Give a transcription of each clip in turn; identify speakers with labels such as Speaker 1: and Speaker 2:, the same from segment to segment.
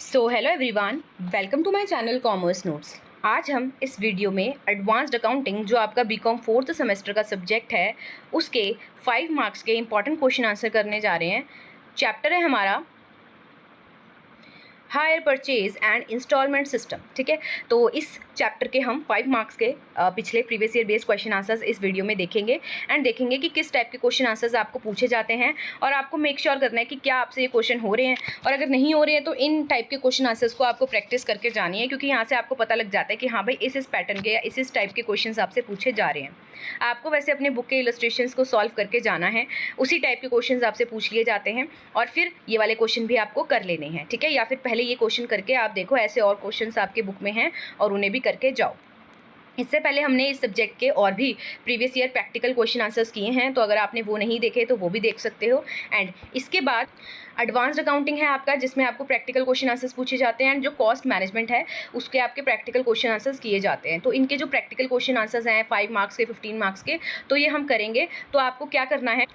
Speaker 1: So hello everyone, welcome to my channel commerce notes. आज हम इस वीडियो में एडवांस्ड अकाउंटिंग जो आपका बीकॉम फोर्थ सेमेस्टर का सब्जेक्ट है उसके 5 मार्क्स के इंपॉर्टेंट क्वेश्चन आंसर करने जा रहे हैं। चैप्टर है हमारा hire purchase and instalment system. ठीक है, तो इस चैप्टर के हम 5 मार्क्स के पिछले previous year based question answers इस वीडियो में देखेंगे एंड देखेंगे कि किस टाइप के क्वेश्चन आंसर्स आपको पूछे जाते हैं और आपको मेक श्योर करना है कि क्या आपसे ये क्वेश्चन हो रहे हैं, और अगर नहीं हो रहे हैं तो इन टाइप के क्वेश्चन आंसर्स को आपको प्रैक्टिस करके जानी है, क्योंकि यहाँ से आपको पता लग जाता है कि हाँ भाई इस पैटर्न के या इस टाइप के क्वेश्चन आपसे पूछे जा रहे हैं। आपको वैसे अपने बुक के इलस्ट्रेशंस को सॉल्व करके जाना है, उसी टाइप के क्वेश्चन आपसे पूछ लिए जाते हैं और फिर ये वाले क्वेश्चन भी आपको कर लेने हैं। ठीक है, या फिर पहले ये क्वेश्चन करके आप देखो ऐसे और क्वेश्चंस आपके बुक में हैं और उन्हें भी करके जाओ। इससे पहले हमने इस सब्जेक्ट के और भी previous year practical question answers किए हैं, तो अगर आपने वो नहीं देखे तो वो भी देख सकते हो। एंड इसके बाद एडवांस्ड अकाउंटिंग है आपका, जिसमें आपको प्रैक्टिकल क्वेश्चन आंसर्स पूछे जाते हैं एंड जो कॉस्ट मैनेजमेंट है उसके आपके प्रैक्टिकल क्वेश्चन आंसर्स किए जाते हैं। तो इनके जो प्रैक्टिकल क्वेश्चन आंसर्स हैं 5 मार्क्स के 15 मार्क्स के, तो ये हम करेंगे। तो आपको क्या करना है,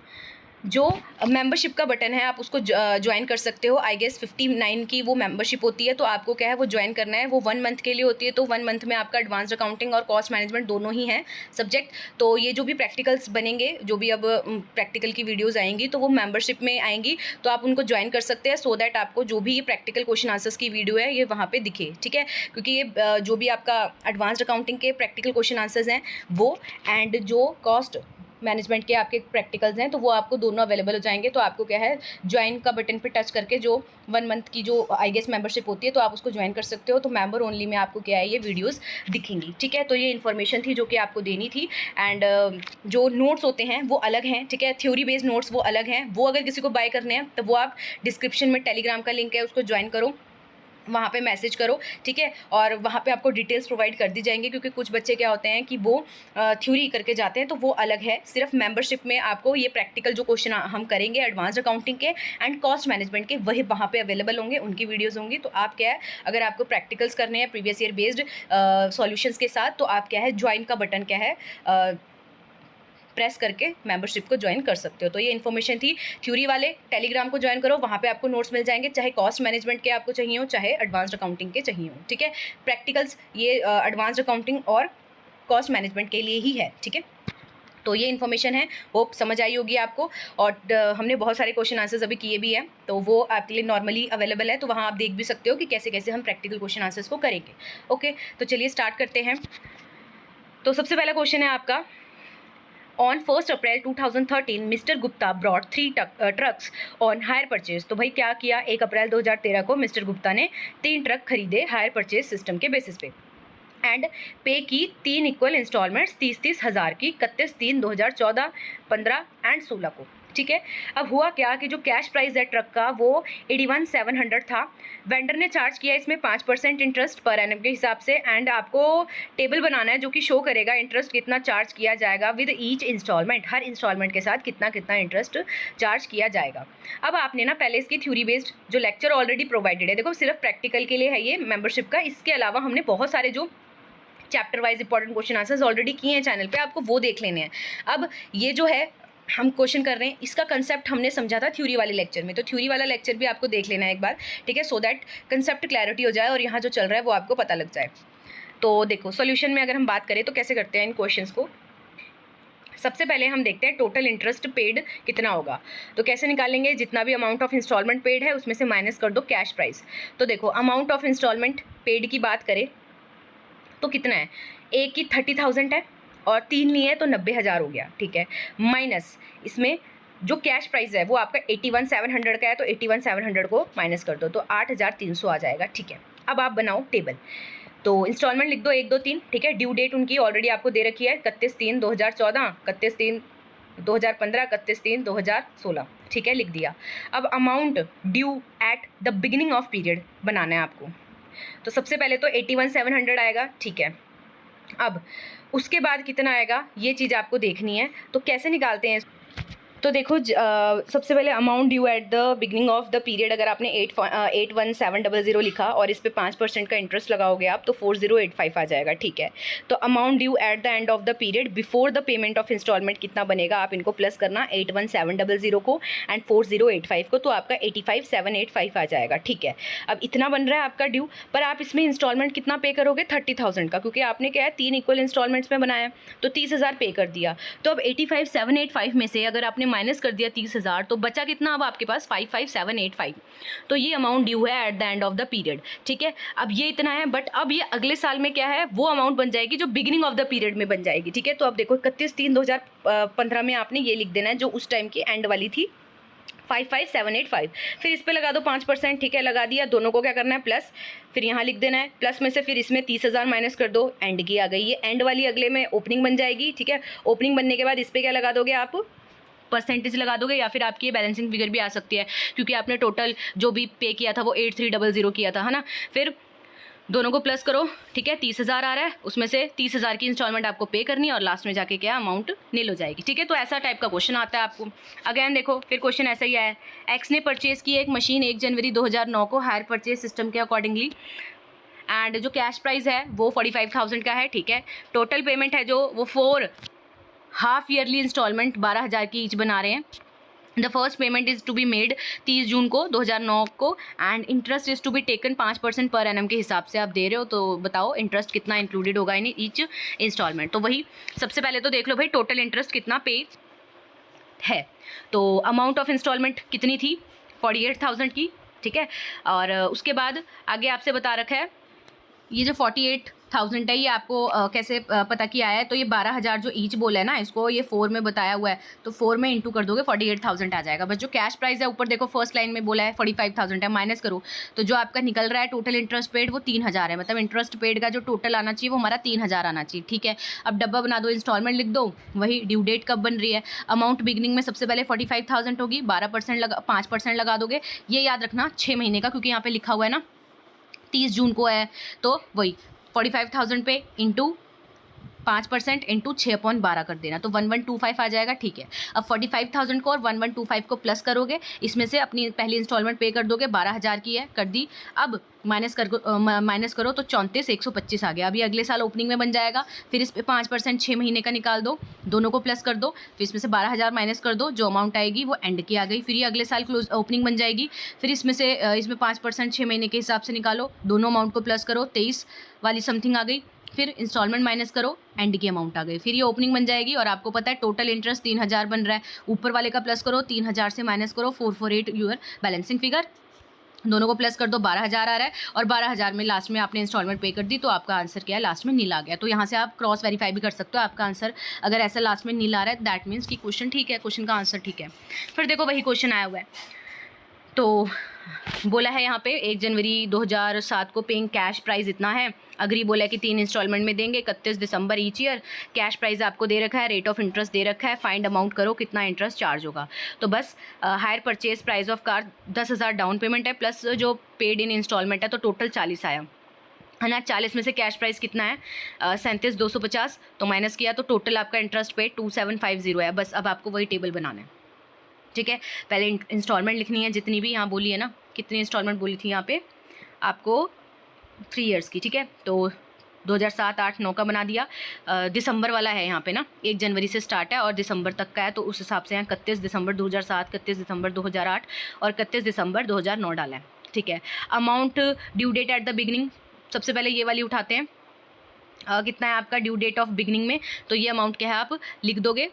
Speaker 1: जो मेंबरशिप का बटन है आप उसको ज्वाइन कर सकते हो। आई गेस 59 की वो मेंबरशिप होती है, तो आपको क्या है वो ज्वाइन करना है। वो 1 मंथ के लिए होती है, तो 1 मंथ में आपका एडवांस्ड अकाउंटिंग और कॉस्ट मैनेजमेंट दोनों ही हैं सब्जेक्ट। तो ये जो भी प्रैक्टिकल्स बनेंगे, जो भी अब प्रैक्टिकल की वीडियोज़ आएंगी तो वो मेंबरशिप में आएंगी, तो आप उनको ज्वाइन कर सकते हैं सो दैट आपको जो भी ये प्रैक्टिकल क्वेश्चन आंसर्स की वीडियो है ये वहाँ पर दिखे। ठीक है, क्योंकि ये जो भी आपका एडवांस्ड अकाउंटिंग के प्रैक्टिकल क्वेश्चन आंसर्स हैं वो एंड जो कॉस्ट मैनेजमेंट के आपके प्रैक्टिकल्स हैं तो वो आपको दोनों अवेलेबल हो जाएंगे। तो आपको क्या है ज्वाइन का बटन पे टच करके जो 1 मंथ की जो आई गेस मेंबरशिप होती है तो आप उसको ज्वाइन कर सकते हो। तो मेंबर ओनली में आपको क्या है ये वीडियोस दिखेंगी। ठीक है, तो ये इन्फॉर्मेशन थी जो कि आपको देनी थी। एंड जो नोट्स होते हैं वो अलग हैं। ठीक है, थ्योरी बेस्ड नोट्स वो अलग हैं। वो अगर किसी को बाय करने हैं तो वो आप डिस्क्रिप्शन में टेलीग्राम का लिंक है उसको ज्वाइन करो, वहाँ पे मैसेज करो। ठीक है, और वहाँ पे आपको डिटेल्स प्रोवाइड कर दी जाएंगी, क्योंकि कुछ बच्चे क्या होते हैं कि वो थ्योरी करके जाते हैं तो वो अलग है। सिर्फ मेंबरशिप में आपको ये प्रैक्टिकल जो क्वेश्चन हम करेंगे एडवांस्ड अकाउंटिंग के एंड कॉस्ट मैनेजमेंट के वही वहाँ पे अवेलेबल होंगे, उनकी वीडियोज़ होंगी। तो आप क्या है अगर आपको प्रैक्टिकल्स करने हैं प्रीवियस ईयर बेस्ड सॉल्यूशंस के साथ, तो आप क्या है ज्वाइन का बटन क्या है प्रेस करके मेंबरशिप को ज्वाइन कर सकते हो। तो ये इन्फॉर्मेशन थी। थ्योरी वाले टेलीग्राम को ज्वाइन करो, वहाँ पे आपको नोट्स मिल जाएंगे, चाहे कॉस्ट मैनेजमेंट के आपको चाहिए हो चाहे एडवांस्ड अकाउंटिंग के चाहिए हो। ठीक है, प्रैक्टिकल्स ये एडवांस्ड अकाउंटिंग और कॉस्ट मैनेजमेंट के लिए ही है। ठीक है, तो ये इन्फॉर्मेशन है, होप समझ आई होगी आपको। और हमने बहुत सारे क्वेश्चन आंसर्स अभी किए भी हैं, तो वो आपके लिए नॉर्मली अवेलेबल है, तो वहाँ आप देख भी सकते हो कि कैसे कैसे हम प्रैक्टिकल क्वेश्चन आंसर्स को करेंगे। ओके, तो चलिए स्टार्ट करते हैं। तो सबसे पहला क्वेश्चन है आपका, on 1 April 2013 mister Gupta brought 3 trucks on hire purchase. तो भाई क्या किया, 1 अप्रैल 2013 को मिस्टर गुप्ता ने 3 ट्रक खरीदे हायर परचेज सिस्टम के बेसिस पे एंड पे की 3 इक्वल इंस्टॉलमेंट्स 30-30 हज़ार की 31/3/2014, 15 एंड 16 को। ठीक है, अब हुआ क्या कि जो कैश प्राइस है ट्रक का वो 81,700 था। वेंडर ने चार्ज किया इसमें 5% इंटरेस्ट पर एनम के हिसाब से, एंड आपको टेबल बनाना है जो कि शो करेगा इंटरेस्ट कितना चार्ज किया जाएगा विद ईच इंस्टॉलमेंट, हर इंस्टॉलमेंट के साथ कितना कितना इंटरेस्ट चार्ज किया जाएगा। अब आपने ना पहले इसकी थ्योरी बेस्ड जो लेक्चर ऑलरेडी प्रोवाइडेड है, देखो सिर्फ प्रैक्टिकल के लिए है ये मेंबरशिप का, इसके अलावा हमने बहुत सारे जो chapter wise important question answers already किए हैं चैनल पे, आपको वो देख लेने हैं। अब ये जो है हम क्वेश्चन कर रहे हैं इसका कंसेप्ट हमने समझा था थ्योरी वाले लेक्चर में, तो थ्योरी वाला लेक्चर भी आपको देख लेना है एक बार। ठीक है, सो दैट कंसेप्ट क्लैरिटी हो जाए और यहाँ जो चल रहा है वो आपको पता लग जाए। तो देखो सॉल्यूशन में अगर हम बात करें तो कैसे करते हैं इन क्वेश्चंस को। सबसे पहले हम देखते हैं टोटल इंटरेस्ट पेड कितना होगा। तो कैसे निकालेंगे, जितना भी अमाउंट ऑफ इंस्टॉलमेंट पेड है उसमें से माइनस कर दो कैश प्राइस। तो देखो अमाउंट ऑफ इंस्टॉलमेंट पेड की बात करें तो कितना है, एक की 30,000 है और 3 लिए तो 90,000 हो गया। ठीक है, माइनस इसमें जो कैश प्राइस है वो आपका 81,700 का है, तो 81,700 को माइनस कर दो तो 8,300 आ जाएगा। ठीक है, अब आप बनाओ टेबल। तो इंस्टॉलमेंट लिख दो 1, 2, 3। ठीक है, ड्यू डेट उनकी ऑलरेडी आपको दे रखी है 31/3/2014, 31/3/2015, 31/3/2016। ठीक है, लिख दिया। अब amount due at the beginning of period बनाना है आपको। तो सबसे पहले तो 81,700 आएगा। ठीक है, अब उसके बाद कितना आएगा ये चीज़ आपको देखनी है। तो कैसे निकालते हैं, तो देखो सबसे पहले amount due at the beginning of the period, अगर आपने 81700 लिखा और इस पे 5% का इंटरेस्ट लगाओगे आप तो 4085 आ जाएगा, ठीक है। तो amount due at the end of the period before the payment of instalment कितना बनेगा, आप इनको प्लस करना 81700 को एंड 4085 को, तो आपका 85785 आ जाएगा, ठीक है। अब इतना बन रहा है आपका ड्यू, पर आप इसमें इंस्टॉलमेंट कितना पे करोगे 30,000 का, क्योंकि आपने क्या है 3 इक्वल इंस्टॉलमेंट्स में बनाया तो 30,000 पे कर दिया। तो अब 85,785 में से अगर आपने माइनस कर दिया 30,000 तो बचा कितना अब आपके पास 55,785। तो ये अमाउंट ड्यू है eight the end of the period, ठीक है। अब ये इतना है, बट अब ये अगले साल में क्या है वो अमाउंट बन जाएगी जो बिगिनिंग ऑफ द पीरियड में बन जाएगी, ठीक है। तो अब देखो 31/3/2015 में आपने ये लिख देना है जो उस टाइम की एंड वाली थी 55,785, फिर इस पे लगा दो 5%, ठीक है, लगा दिया। दोनों को क्या करना है प्लस, फिर यहाँ लिख देना है प्लस में से फिर इसमें 30,000 माइनस कर दो, एंड की आ गई। ये एंड वाली अगले में ओपनिंग बन जाएगी, ठीक है। ओपनिंग बनने के बाद इस पर क्या लगा दोगे आप, परसेंटेज लगा दोगे, या फिर आपकी ये बैलेंसिंग फिगर भी आ सकती है क्योंकि आपने टोटल जो भी पे किया था वो 8300 किया था, है ना। फिर दोनों को प्लस करो, ठीक है, 30,000 आ रहा है, उसमें से 30,000 की इंस्टॉलमेंट आपको पे करनी है और लास्ट में जाके क्या अमाउंट नील हो जाएगी, ठीक है। तो ऐसा टाइप का क्वेश्चन आता है आपको। अगेन देखो फिर क्वेश्चन ऐसा ही आया, एक्स ने परचेज की एक मशीन 1 जनवरी 2009 को हायर परचेज सिस्टम के अकॉर्डिंगली, एंड जो कैश प्राइस है वो 45,000 का है, ठीक है। टोटल पेमेंट है जो वो 4 हाफ ईयरली इंस्टॉलमेंट 12,000 की ईच बना रहे हैं। The first payment is to be made 30 June को 2009 को, and interest is to be taken 5% per annum के हिसाब से आप दे रहे हो। तो बताओ इंटरेस्ट कितना इंक्लूडेड होगा इन ईच इंस्टॉलमेंट। तो वही सबसे पहले तो देख लो भाई टोटल इंटरेस्ट कितना पे है। तो अमाउंट ऑफ इंस्टॉलमेंट कितनी थी 48,000 की, ठीक है। और उसके बाद आगे आपसे बता रखा है ये जो 48,000 है ये आपको कैसे पता किया है, तो ये 12,000 जो ईच बोला है ना, इसको ये 4 में बताया हुआ है, तो 4 में इंटू कर दोगे 48,000 आ जाएगा। बस जो कैश प्राइस है ऊपर देखो फर्स्ट लाइन में बोला है 45,000 है, माइनस करो तो जो आपका निकल रहा है टोटल इंटरेस्ट पेड वो 3,000 है। मतलब इंटरेस्ट पेड का जो टोटल आना चाहिए वो हमारा 3,000 आना चाहिए, ठीक है। अब डब्बा बना दो, इंस्टॉलमेंट लिख दो, वही ड्यू डेट कब बन रही है। अमाउंट बिगनिंग में सबसे पहले 45,000 होगी, 12% लगा 5% लगा दोगे, ये याद रखना 6 महीने का, क्योंकि यहाँ पे लिखा हुआ है ना 30 जून को है, तो वही 45,000 पे इंटू 5% इंटू 6/12 कर देना, तो 1125 आ जाएगा, ठीक है। अब 45,000 को और 1125 को प्लस करोगे, इसमें से अपनी पहली इंस्टॉलमेंट पे कर दोगे, 12,000 की है, कर दी। अब माइनस करो तो 34,125 आ गया। अभी अगले साल ओपनिंग में बन जाएगा, फिर इस पे 5% 6 महीने का निकाल दो, दोनों को प्लस कर दो, फिर इसमें से 12,000 माइनस कर दो, जो अमाउंट आएगी वो एंड की आ गई। फिर ये अगले साल क्लोज ओपनिंग बन जाएगी, फिर इसमें से इसमें 5% 6 महीने के हिसाब से निकालो, दोनों अमाउंट को प्लस करो, 23 वाली समथिंग आ गई, फिर इंस्टॉलमेंट माइनस करो, एंड की अमाउंट आ गई। फिर ये ओपनिंग बन जाएगी और आपको पता है टोटल इंटरेस्ट 3,000 बन रहा है, ऊपर वाले का प्लस करो, 3,000 से माइनस करो, 448 यूर बैलेंसिंग फिगर, दोनों को प्लस कर दो, 12,000 आ रहा है, और 12,000 में लास्ट में आपने इंस्टॉलमेंट पे कर दी, तो आपका आंसर क्या है लास्ट में नील आ गया। तो यहाँ से आप क्रॉस वेरीफाई भी कर सकते हो, आपका आंसर अगर ऐसा लास्ट में नील आ रहा है दैट मीन्स कि क्वेश्चन ठीक है, क्वेश्चन का आंसर ठीक है। फिर देखो वही क्वेश्चन आया हुआ है, तो बोला है यहाँ पे 1 जनवरी 2007 को पेइंग कैश प्राइस इतना है, अग्री बोला है कि 3 इंस्टॉलमेंट में देंगे 31 दिसंबर ईच ईयर, कैश प्राइस आपको दे रखा है, रेट ऑफ इंटरेस्ट दे रखा है, फाइंड अमाउंट करो कितना इंटरेस्ट चार्ज होगा। तो बस hire purchase price of car 10,000 down payment है, प्लस जो पेड इन इंस्टॉलमेंट है, तो टोटल 40 आया है ना। 40 में से कैश प्राइस कितना है 37,250, तो माइनस किया तो टोटल आपका इंटरेस्ट पे 2750 है। बस अब आपको वही टेबल बनाना है, ठीक है। पहले इंस्टॉलमेंट लिखनी है जितनी भी यहाँ बोली है ना, कितनी इंस्टॉलमेंट बोली थी यहाँ पे आपको 3 इयर्स की, ठीक है। तो 2007, 8, 9 का बना दिया, दिसंबर वाला है यहाँ पे ना, 1 जनवरी से स्टार्ट है और दिसंबर तक का है, तो उस हिसाब से यहाँ 31 दिसंबर 2007, 31 दिसंबर 2008 और 31 दिसंबर 2009 डाला है, ठीक है। Amount due date at the beginning, सबसे पहले ये वाली उठाते हैं, कितना है आपका ड्यू डेट ऑफ बिगनिंग में, तो ये अमाउंट क्या है आप लिख दोगे,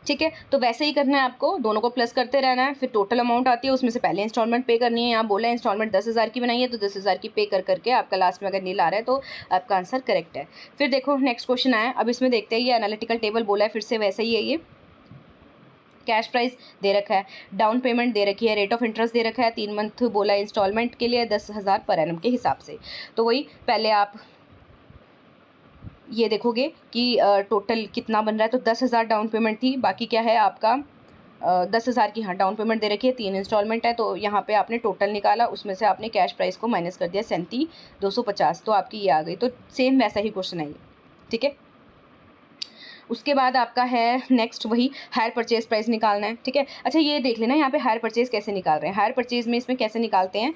Speaker 1: ठीक है। तो वैसे ही करना है आपको, दोनों को प्लस करते रहना है, फिर टोटल अमाउंट आती है, उसमें से पहले इंस्टॉलमेंट पे करनी है। यहाँ बोला है इंस्टॉलमेंट 10,000 की बनाई है, तो 10,000 की पे कर करके आपका लास्ट में अगर नील आ रहा है तो आपका आंसर करेक्ट है। फिर देखो नेक्स्ट क्वेश्चन आया, अब इसमें देखते हैं, ये एनालिटिकल टेबल बोला है, फिर से वैसा ही है। ये कैश प्राइस दे रखा है, डाउन पेमेंट दे रखी है, रेट ऑफ इंटरेस्ट दे रखा है, 3 मंथ बोला है इंस्टॉलमेंट के लिए 10,000 पर एनम के हिसाब से। तो वही पहले आप ये देखोगे कि टोटल कितना बन रहा है, तो 10,000 डाउन पेमेंट थी, बाकी क्या है आपका 10,000 की हाँ डाउन पेमेंट दे रखी है, 3 इंस्टॉलमेंट है, तो यहाँ पे आपने टोटल निकाला, उसमें से आपने कैश प्राइस को माइनस कर दिया 37,250, तो आपकी ये आ गई। तो सेम वैसा ही क्वेश्चन है ये, ठीक है। उसके बाद आपका है नेक्स्ट वही हायर परचेज प्राइस निकालना है, ठीक है। अच्छा ये देख लेना यहाँ पे हायर परचेज कैसे निकाल रहे हैं। हायर परचेज में इसमें कैसे निकालते हैं,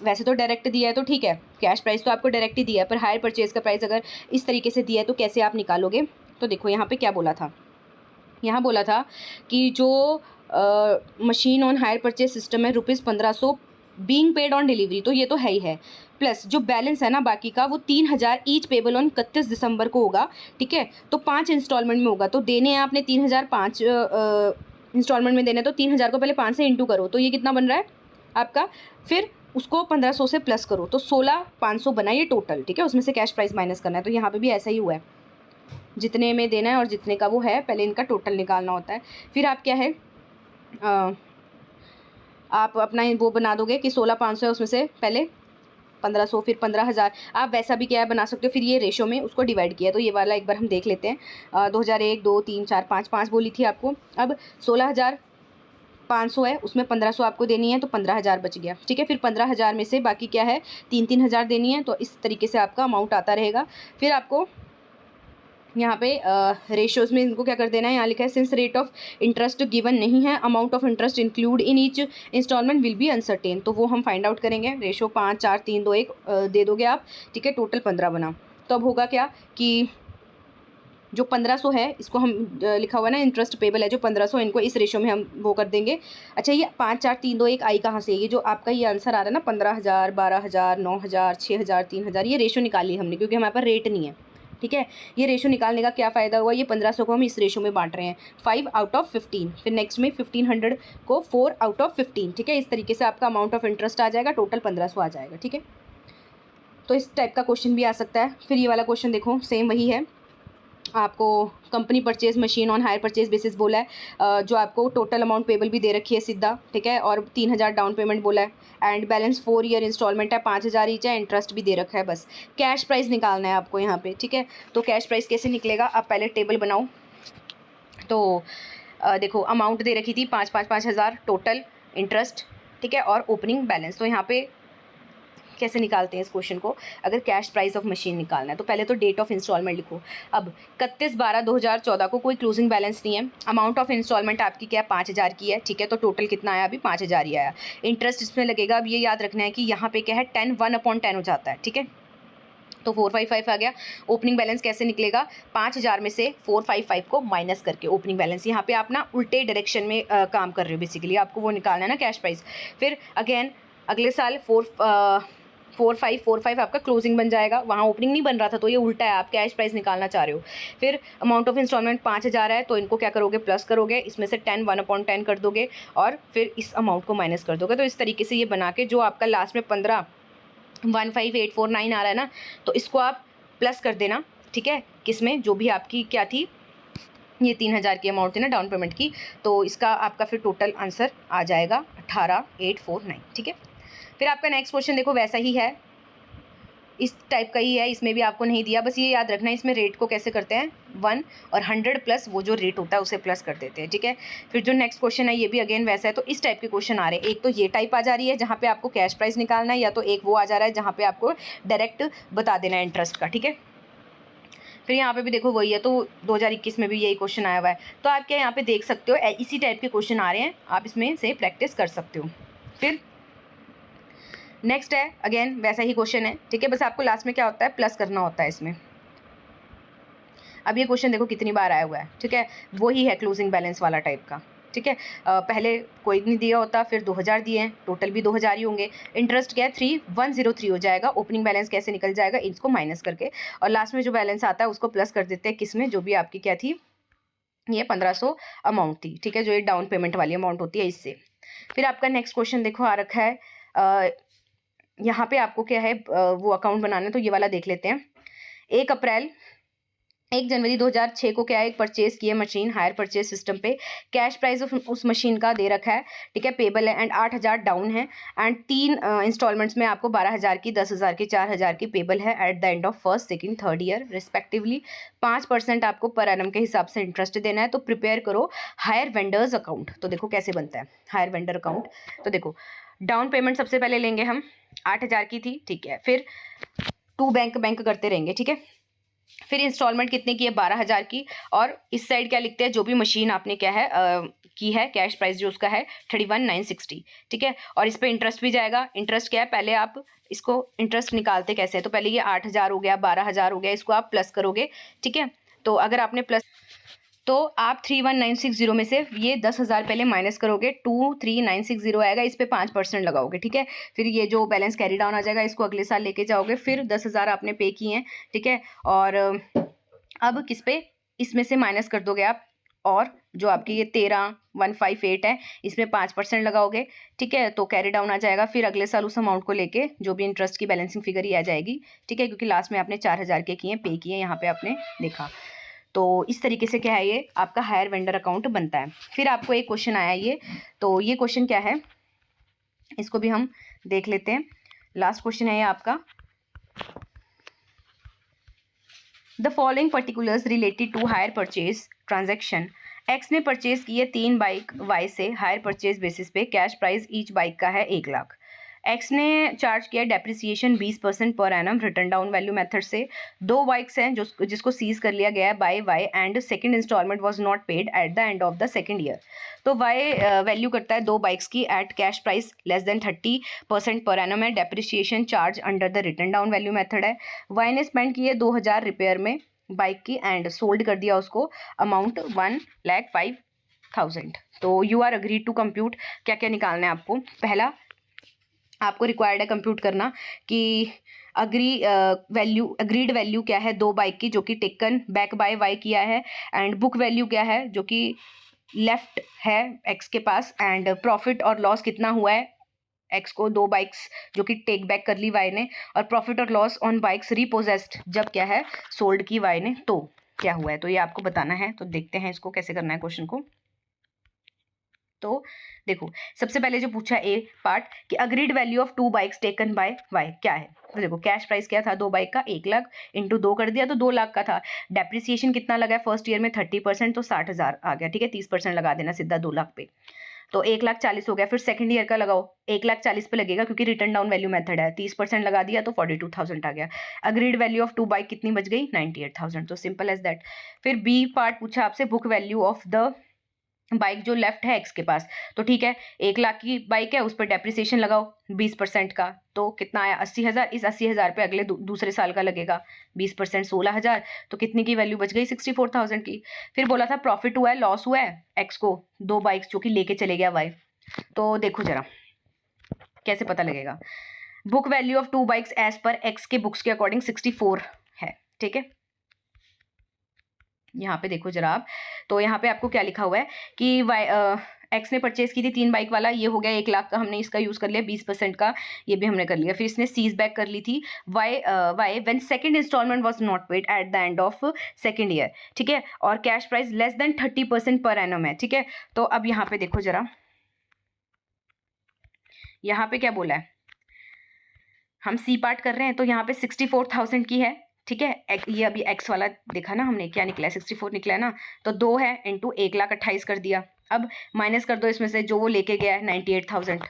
Speaker 1: वैसे तो डायरेक्ट दिया है तो ठीक है, कैश प्राइस तो आपको डायरेक्ट ही दिया है, पर हायर परचेज का प्राइस अगर इस तरीके से दिया है तो कैसे आप निकालोगे। तो देखो यहाँ पे क्या बोला था, यहाँ बोला था कि जो machine on hire purchase system है ₹1500 बीइंग पेड ऑन डिलीवरी, तो ये तो है ही है, प्लस जो बैलेंस है ना बाकी का वो 3000 ईच पेबल ऑन 31 दिसंबर को होगा, ठीक है। तो 5 इंस्टॉलमेंट में होगा, तो देने हैं आपने 3000, 5 इंस्टॉलमेंट में देने, तो 3000 को पहले 5 से इंटू करो, तो ये कितना बन रहा है आपका, फिर उसको 1500 से प्लस करो, तो 16500 बना ये टोटल, ठीक है। उसमें से कैश प्राइस माइनस करना है, तो यहाँ पे भी ऐसा ही हुआ है, जितने में देना है और जितने का वो है पहले इनका टोटल निकालना होता है। फिर आप क्या है आप अपना वो बना दोगे कि 16500 है, उसमें से पहले 1500, फिर 15000, आप वैसा भी क्या है बना सकते हो। फिर ये रेशो में उसको डिवाइड किया, तो ये वाला एक बार हम देख लेते हैं। 2001, 2, 3, 4, 5 बोली थी आपको। अब 16500 है, उसमें 1500 आपको देनी है, तो 15000 बच गया, ठीक है। फिर 15000 में से बाकी क्या है 3-3000 देनी है, तो इस तरीके से आपका अमाउंट आता रहेगा। फिर आपको यहाँ पे रेशियोज़ में इनको क्या कर देना है, यहाँ लिखा है since rate of interest given नहीं है, amount of interest include in each instalment will be uncertain, तो वो हम फाइंड आउट करेंगे। रेशो 5, 4, 3, 2, 1 दे दोगे आप, ठीक है। टोटल 15 बना, तो अब होगा क्या कि जो 1500 है इसको हम लिखा हुआ है ना इंटरेस्ट पेबल है जो 1500, इनको इस रेशो में हम वो कर देंगे। अच्छा ये 5, 4, 3, 2, 1 आई कहाँ से, ये जो आपका ये आंसर आ रहा है ना 15000, 12000, 9000, 6000, 3000, ये रेशो निकाली हमने क्योंकि हमारे पास रेट नहीं है, ठीक है। ये रेशो निकालने का क्या फ़ायदा हुआ, ये 1500 को हम इस रेशो में बांट रहे हैं, 5 आउट ऑफ 15, फिर नेक्स्ट में 1500 को 4 आउट ऑफ 15, ठीक है। इस तरीके से आपका अमाउंट ऑफ इंटरेस्ट आ जाएगा, टोटल 1500 आ जाएगा, ठीक है। तो इस टाइप का क्वेश्चन भी आ सकता है। फिर ये वाला क्वेश्चन देखो सेम वही है, आपको company purchase machine on hire purchase basis बोला है, जो आपको टोटल अमाउंट पेबल भी दे रखी है सीधा, ठीक है, और 3000 डाउन पेमेंट बोला है, एंड बैलेंस 4 ईयर इंस्टॉलमेंट है, 5000 ईच है, इंटरेस्ट भी दे रखा है, बस कैश प्राइस निकालना है आपको यहाँ पे, ठीक है। तो कैश प्राइस कैसे निकलेगा, आप पहले टेबल बनाओ। तो देखो अमाउंट दे रखी थी 5,000 टोटल इंटरेस्ट, ठीक है, और ओपनिंग बैलेंस। तो यहाँ पे कैसे निकालते हैं इस क्वेश्चन को, अगर कैश प्राइस ऑफ मशीन निकालना है तो पहले तो डेट ऑफ इंस्टॉलमेंट लिखो। अब 31/12/2014 को कोई क्लोजिंग बैलेंस नहीं है, अमाउंट ऑफ इंस्टॉलमेंट आपकी क्या है 5000 की है, ठीक है। तो टोटल कितना आया अभी 5000 ही आया, इंटरेस्ट इसमें लगेगा। अब ये याद रखना है कि यहाँ पे क्या है 10 1/10 हो जाता है, ठीक है। तो 455 आ गया। ओपनिंग बैलेंस कैसे निकलेगा, 5000 में से 455 को माइनस करके ओपनिंग बैलेंस, यहाँ पे आप ना उल्टे डायरेक्शन में काम कर रहे हो, बेसिकली आपको वो निकालना है ना कैश प्राइस। फिर अगेन अगले साल 4545 आपका क्लोजिंग बन जाएगा, वहाँ ओपनिंग नहीं बन रहा था, तो ये उल्टा है, आप कैश प्राइस निकालना चाह रहे हो। फिर अमाउंट ऑफ इंस्टॉलमेंट 5000 है, तो इनको क्या करोगे प्लस करोगे, इसमें से 10 1/10 कर दोगे और फिर इस अमाउंट को माइनस कर दोगे। तो इस तरीके से ये बना के जो आपका लास्ट में 15,15849 आ रहा है ना, तो इसको आप प्लस कर देना, ठीक है। किसमें, जो भी आपकी क्या थी, ये 3000 की अमाउंट थी ना डाउन पेमेंट की, तो इसका आपका फिर टोटल आंसर आ जाएगा 18,849, ठीक है। फिर आपका नेक्स्ट क्वेश्चन देखो वैसा ही है, इस टाइप का ही है, इसमें भी आपको नहीं दिया, बस ये याद रखना है इसमें रेट को कैसे करते हैं 1 और 100 प्लस वो जो रेट होता है उसे प्लस कर देते हैं, ठीक है। फिर जो नेक्स्ट क्वेश्चन है ये भी अगेन वैसा है। तो इस टाइप के क्वेश्चन आ रहे हैं, एक तो ये टाइप आ जा रही है जहाँ पे आपको कैश प्राइस निकालना है, या तो एक वो आ जा रहा है जहाँ पे आपको डायरेक्ट बता देना है इंटरेस्ट का, ठीक है। फिर यहाँ पे भी देखो वही है, तो 2021 में भी यही क्वेश्चन आया हुआ है, तो आप क्या यहाँ पे देख सकते हो इसी टाइप के क्वेश्चन आ रहे हैं, आप इसमें से प्रैक्टिस कर सकते हो। फिर नेक्स्ट है अगेन वैसा ही क्वेश्चन है, ठीक है, बस आपको लास्ट में क्या होता है प्लस करना होता है इसमें। अब ये क्वेश्चन देखो कितनी बार आया हुआ है, ठीक है, वही है क्लोजिंग बैलेंस वाला टाइप का, ठीक है। पहले कोई नहीं दिया होता, फिर 2000 दिए हैं, टोटल भी 2000 ही होंगे, इंटरेस्ट क्या है 3103 हो जाएगा, ओपनिंग बैलेंस कैसे निकल जाएगा इसको माइनस करके, और लास्ट में जो बैलेंस आता है उसको प्लस कर देते हैं किसमें, जो भी आपकी क्या थी ये 1500 अमाउंट थी, ठीक है, जो ये डाउन पेमेंट वाली अमाउंट होती है इससे। फिर आपका नेक्स्ट क्वेश्चन देखो आ रखा है, यहाँ पे आपको क्या है वो अकाउंट बनाना है, तो ये वाला देख लेते हैं। 1 जनवरी 2006 को क्या है एक परचेज किया मशीन हायर परचेज सिस्टम पे, कैश प्राइस ऑफ उस मशीन का दे रखा है, ठीक है, पेबल है, एंड 8000 डाउन है, एंड 3 इंस्टॉलमेंट्स में आपको 12000 की, 10000 की, 4000 की पेबल है eight the end of first second third year respectively. 5% आपको पर एनम के हिसाब से इंटरेस्ट देना है। तो प्रिपेयर करो हायर वेंडर्स अकाउंट। तो देखो कैसे बनता है हायर वेंडर अकाउंट। तो देखो डाउन पेमेंट सबसे पहले लेंगे हम, 8000 की थी, ठीक है, फिर 2 बैंक करते रहेंगे, ठीक है, फिर इंस्टॉलमेंट कितने की है, 12,000 की। और इस साइड क्या लिखते हैं, जो भी मशीन आपने क्या है की है, कैश प्राइस जो उसका है 31,960, ठीक है। और इस पे इंटरेस्ट भी जाएगा। इंटरेस्ट क्या है, पहले आप इसको इंटरेस्ट निकालते कैसे हैं, तो पहले ये 8,000 हो गया, 12,000 हो गया, इसको आप प्लस करोगे, ठीक है। तो अगर आपने प्लस, तो आप 31,960 में से ये 10,000 पहले माइनस करोगे, 23,960 आएगा, इस पे 5% लगाओगे, ठीक है। फिर ये जो बैलेंस कैरी डाउन आ जाएगा, इसको अगले साल लेके जाओगे। फिर 10,000 आपने पे किए हैं, ठीक है। और अब किस पे, इसमें से माइनस कर दोगे आप, और जो आपकी ये 13,158 है, इसमें 5% लगाओगे, ठीक है। तो कैरी डाउन आ जाएगा। फिर अगले साल उस अमाउंट को लेके जो भी इंटरेस्ट की बैलेंसिंग फिगर ही आ जाएगी, ठीक है, क्योंकि लास्ट में आपने 4,000 के किए, पे किए, यहाँ पे आपने देखा। तो इस तरीके से क्या है, ये आपका हायर वेंडर अकाउंट बनता है। फिर आपको एक क्वेश्चन आया ये, तो ये क्वेश्चन क्या है, इसको भी हम देख लेते हैं। लास्ट क्वेश्चन है ये आपका, the following particulars related to hire purchase transaction. X ने परचेज किए 3 बाइक वाई से हायर परचेज बेसिस पे, कैश प्राइस ईच बाइक का है 1 लाख। एक्स ने चार्ज किया depreciation 20% per annum written down value method से। 2 बाइक्स हैं जो जिसको सीज कर लिया गया है by Y, and second instalment was not paid at the end of the second year. तो वाई वैल्यू करता है 2 बाइक्स की at cash price less than 30% per annum है, depreciation charge under the return down value method है। Y ने spend किए 2,000 repair में bike की एंड सोल्ड कर दिया उसको, अमाउंट 1,05,000। तो you are agree to compute, क्या क्या निकालना है आपको। पहला आपको रिक्वायर्ड है कंप्यूट करना कि अग्रीड वैल्यू क्या है 2 बाइक की, जो कि टेकन बैक बाय वाई किया है, एंड बुक वैल्यू क्या है जो कि लेफ्ट है एक्स के पास, एंड प्रॉफिट और लॉस कितना हुआ है एक्स को 2 बाइक्स जो कि टेक बैक कर ली वाई ने, और प्रॉफिट और लॉस ऑन बाइक्स रिपोजेस्ड जब क्या है सोल्ड की वाई ने, तो क्या हुआ है, तो ये आपको बताना है। तो देखते हैं इसको कैसे करना है क्वेश्चन को। तो देखो सबसे पहले जो पूछा ए पार्ट कि agreed value of 2 bikes taken by Y क्या है, तो देखो कैश प्राइस क्या था 2 बाइक का 1 लाख, इंटू 2 कर दिया तो 2 लाख का था। डेप्रिसिएशन कितना लगा है फर्स्ट ईयर में 30%, तो 60,000 आ गया, ठीक है। 30% लगा देना सीधा 2 लाख पे, तो 1,40,000 हो गया। फिर सेकंड ईयर का लगाओ, 1,40,000 पे लगेगा क्योंकि रिटर्न डाउन वैल्यू मेथड है, 30% लगा दिया तो 42,000 आ गया। अग्रीड वैल्यू ऑफ 2 बाइक कितनी बच गई, 98,000, तो सिंपल एज दैट। फिर बी पार्ट पूछा आपसे book value of the bike जो लेफ्ट है एक्स के पास, तो ठीक है 1 लाख की बाइक है, उस पर डेप्रिसिएशन लगाओ 20% का, तो कितना आया 80,000। इस 80,000 पे अगले दूसरे साल का लगेगा 20%, 16,000, तो कितनी की वैल्यू बच गई 64,000 की। फिर बोला था प्रॉफिट हुआ है लॉस हुआ है एक्स को 2 बाइक्स जो कि लेके चले गया वाई, तो देखो जरा कैसे पता लगेगा। Book value of 2 bikes as per X के बुक्स के अकॉर्डिंग 64 है, ठीक है। यहाँ पे देखो जरा आप, तो यहाँ पे आपको क्या लिखा हुआ है कि एक्स ने परचेज की थी 3 बाइक वाला, ये हो गया 1 लाख का, हमने इसका यूज़ कर लिया 20% का, ये भी हमने कर लिया। फिर इसने सीज बैक कर ली थी Y when second instalment was not paid at the end of second year, ठीक है। और cash price less than 30% per annum है, ठीक है। तो अब यहाँ पे देखो जरा, यहाँ पे क्या बोला है, हम सी पार्ट कर रहे हैं, तो यहाँ पे 64,000 की है, ठीक है। ये अभी एक्स वाला देखा ना हमने, क्या निकला है 64 निकला है ना, तो 2 है इंटू 1,28,000 कर दिया। अब माइनस कर दो इसमें से जो वो लेके गया है 98,000,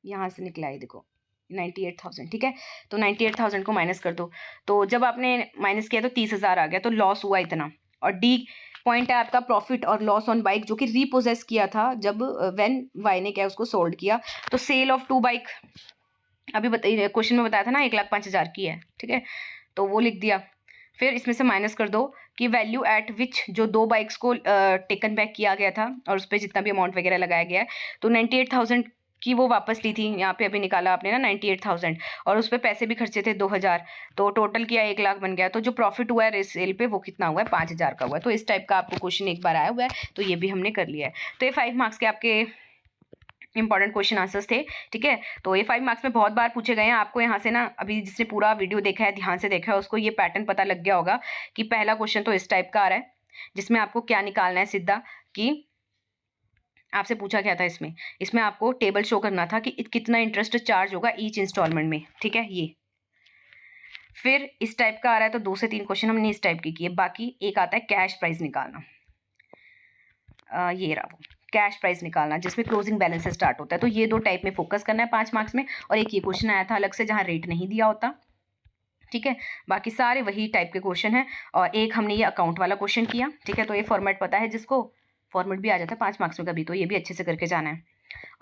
Speaker 1: यहाँ से निकला है देखो 98,000, ठीक है। तो 98,000 को माइनस कर दो, तो जब आपने माइनस किया तो 30,000 आ गया, तो लॉस हुआ इतना। और डी पॉइंट है आपका प्रॉफिट और लॉस ऑन बाइक जो कि रीपोजेस किया था जब व्हेन वाई ने क्या उसको सोल्ड किया, तो सेल ऑफ 2 बाइक अभी बताइए क्वेश्चन में बताया था ना 1,05,000 की है, ठीक है, तो वो लिख दिया। फिर इसमें से माइनस कर दो कि वैल्यू एट विच जो 2 बाइक्स को टेकन बैक किया गया था और उस पर जितना भी अमाउंट वगैरह लगाया गया है, तो 98,000 की वो वापस ली थी, यहाँ पे अभी निकाला आपने ना 98,000, और उस पर पैसे भी खर्चे थे 2,000, तो टोटल किया 1 लाख बन गया। तो जो प्रॉफिट हुआ है रेसेल पे वो कितना हुआ है 5,000 का हुआ है। तो इस टाइप का आपको क्वेश्चन एक बार आया हुआ है, तो ये भी हमने कर लिया है। तो ये 5 मार्क्स के आपके इंपॉर्टेंट क्वेश्चन आंसर्स थे, ठीक है। तो ये 5 मार्क्स में बहुत बार पूछे गए हैं। आपको यहाँ से ना अभी जिसने पूरा वीडियो देखा है ध्यान से देखा है उसको ये पैटर्न पता लग गया होगा कि पहला क्वेश्चन तो इस टाइप का आ रहा है जिसमें आपको क्या निकालना है सीधा, कि आपसे पूछा क्या था इसमें आपको टेबल शो करना था कि कितना इंटरेस्ट चार्ज होगा ईच इंस्टॉलमेंट में, ठीक है। ये फिर इस टाइप का आ रहा है, तो 2 से 3 क्वेश्चन हमने इस टाइप के किए। बाकी एक आता है कैश प्राइस निकालना, ये रहा वो कैश प्राइस निकालना जिसमें क्लोजिंग बैलेंस से स्टार्ट होता है। तो ये 2 टाइप में फोकस करना है 5 मार्क्स में। और एक ये क्वेश्चन आया था अलग से जहाँ रेट नहीं दिया होता, ठीक है, बाकी सारे वही टाइप के क्वेश्चन हैं। और एक हमने ये अकाउंट वाला क्वेश्चन किया, ठीक है, तो ये फॉर्मेट पता है जिसको, फॉर्मेट भी आ जाता है 5 मार्क्स में कभी, तो ये भी अच्छे से करके जाना है।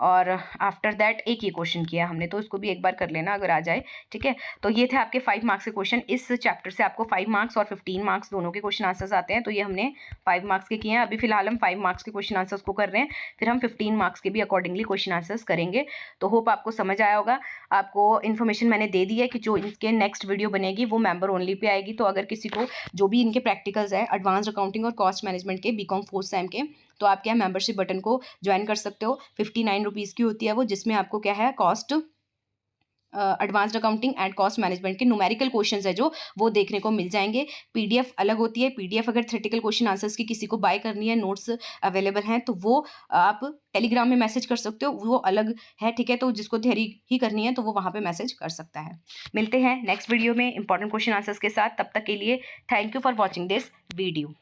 Speaker 1: और आफ्टर दैट एक ही क्वेश्चन किया हमने, तो इसको भी एक बार कर लेना अगर आ जाए, ठीक है। तो ये थे आपके 5 मार्क्स के क्वेश्चन। इस चैप्टर से आपको 5 मार्क्स और 15 मार्क्स दोनों के क्वेश्चन आंसर्स आते हैं, तो ये हमने 5 मार्क्स के किए हैं। अभी फिलहाल हम 5 मार्क्स के क्वेश्चन आंसर्स को कर रहे हैं, फिर हम 15 मार्क्स के भी अकॉर्डिंगली क्वेश्चन आंसर्स करेंगे। तो होप आपको समझ आया होगा। आपको इन्फॉर्मेशन मैंने दे दी है कि जो इनके नेक्स्ट वीडियो बनेगी वो मेंबर ओनली पे आएगी। तो अगर किसी को जो भी इनके प्रैक्टिकल्स है एडवांस्ड अकाउंटिंग और कॉस्ट मैनेजमेंट के बीकॉम 4th सेम के, तो आप क्या मेंबरशिप बटन को ज्वाइन कर सकते हो। 59 रुपीज़ की होती है वो, जिसमें आपको क्या है cost advanced accounting and cost management के न्यूमेरिकल क्वेश्चंस है जो वो देखने को मिल जाएंगे। पीडीएफ अलग होती है। पीडीएफ अगर थ्योरेटिकल क्वेश्चन आंसर्स की किसी को बाय करनी है, नोट्स अवेलेबल हैं, तो वो आप टेलीग्राम में मैसेज कर सकते हो, वो अलग है, ठीक है। तो जिसको थ्योरी ही करनी है तो वो वहाँ पे मैसेज कर सकता है। मिलते हैं नेक्स्ट वीडियो में इंपॉर्टेंट क्वेश्चन आंसर्स के साथ। तब तक के लिए thank you for watching this video.